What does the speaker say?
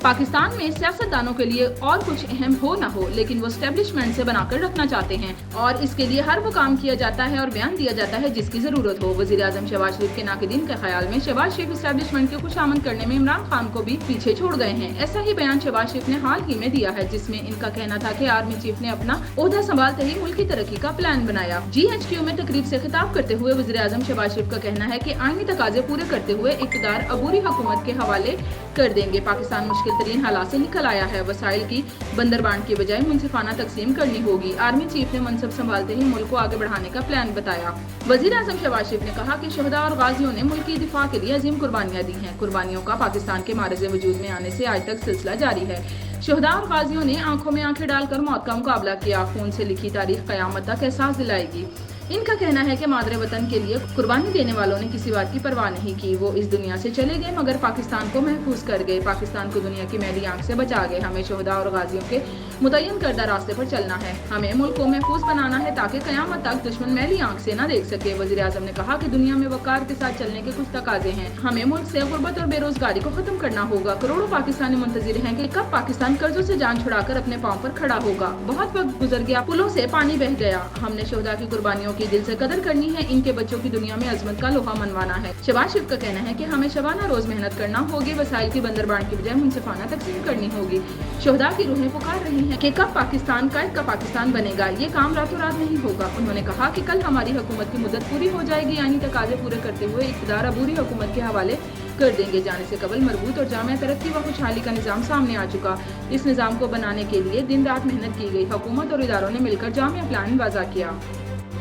पाकिस्तान में सियासतदानों के लिए और कुछ अहम हो न हो, लेकिन वो एस्टेब्लिशमेंट से बनाकर रखना चाहते हैं और इसके लिए हर वो काम किया जाता है और बयान दिया जाता है जिसकी जरूरत हो। वजीर आजम शहबाज शरीफ के नाक़िदीन के ख्याल में शहबाज शरीफ एस्टेब्लिशमेंट के खुशामद करने में इमरान खान को भी पीछे छोड़ गए हैं। ऐसा ही बयान शहबाज शरीफ ने हाल ही में दिया है, जिसमें इनका कहना था कि आर्मी चीफ ने अपना ओहदा संभालते ही मुल्क की तरक्की का प्लान बनाया। GHQ में तकरीब से खिताब करते हुए वजीर आजम शहबाज शरीफ का कहना है कि आईनी तकाजे पूरे करते हुए इक़्तिदार अबूरी हुकूमत के हवाले कर देंगे। पाकिस्तान मुश्किल तरीन हालात से निकल आया है। वसाइल की बंदरबांट की बजाय मुनसिफाना तकसीम करनी होगी। आर्मी चीफ ने मनसब संभालते ही मुल्क को आगे बढ़ाने का प्लान बताया। वजीर आजम शहबाज शरीफ ने कहा कि शहदा और गाजियों ने मुल्क की दिफा के लिए अजीम कुर्बानियां दी हैं। कुर्बानियों का पाकिस्तान के मारज़ वजूद में आने से आज तक सिलसिला जारी है। शहदा और गाजियों ने आंखों में आंखें डालकर मौत का मुकाबला किया। खून से लिखी तारीख क़यामत तक एहसास दिलाएगी। इनका कहना है कि मादरे वतन के लिए कुर्बानी देने वालों ने किसी बात की परवाह नहीं की। वो इस दुनिया से चले गए मगर पाकिस्तान को महफूज कर गए, पाकिस्तान को दुनिया की मैली आंख से बचा गए। हमें शहदा और गाजियों के मुतय्यन करदा रास्ते पर चलना है। हमें मुल्क को महफूज बनाना है ताकि क़यामत तक दुश्मन मैली आंख से न देख सके। वज़ीर आज़म ने कहा कि दुनिया में वक़ार के साथ चलने के कुछ तकाज़े हैं। हमें मुल्क से गुर्बत और बेरोजगारी को खत्म करना होगा। करोड़ों पाकिस्तानी मुंतज़िर हैं कि कब पाकिस्तान कर्जों से जान छुड़ाकर अपने पाँव पर खड़ा होगा। बहुत वक्त गुजर गया, पुलों से पानी बह गया। हमने शहदा की कुर्बानियों की दिल से कदर करनी है। इनके बच्चों की दुनिया में अजमत का लोहा मनवाना है। शहबाज शरीफ का कहना है कि हमें शबाना रोज मेहनत करना होगी। वसाइल की बंदरबांट की बजाय मुनसिफाना तकसीम करनी होगी। शहदा की रूहें पुकार रही हैं कि कब पाकिस्तान का पाकिस्तान बनेगा। ये काम रातों रात नहीं होगा। उन्होंने कहा कि कल हमारी हुकूमत की मुद्दत पूरी हो जाएगी, यानी तकाजे पूरे करते हुए इक़्तिदार अबूरी हुकूमत के हवाले कर देंगे। जाने से कबल मरबूत और जामिया तरक्की व खुशहाली का निज़ाम सामने आ चुका। इस निज़ाम को बनाने के लिए दिन रात मेहनत की गई। हुकूमत और इदारों ने मिलकर जामिया प्लान वज़ा किया।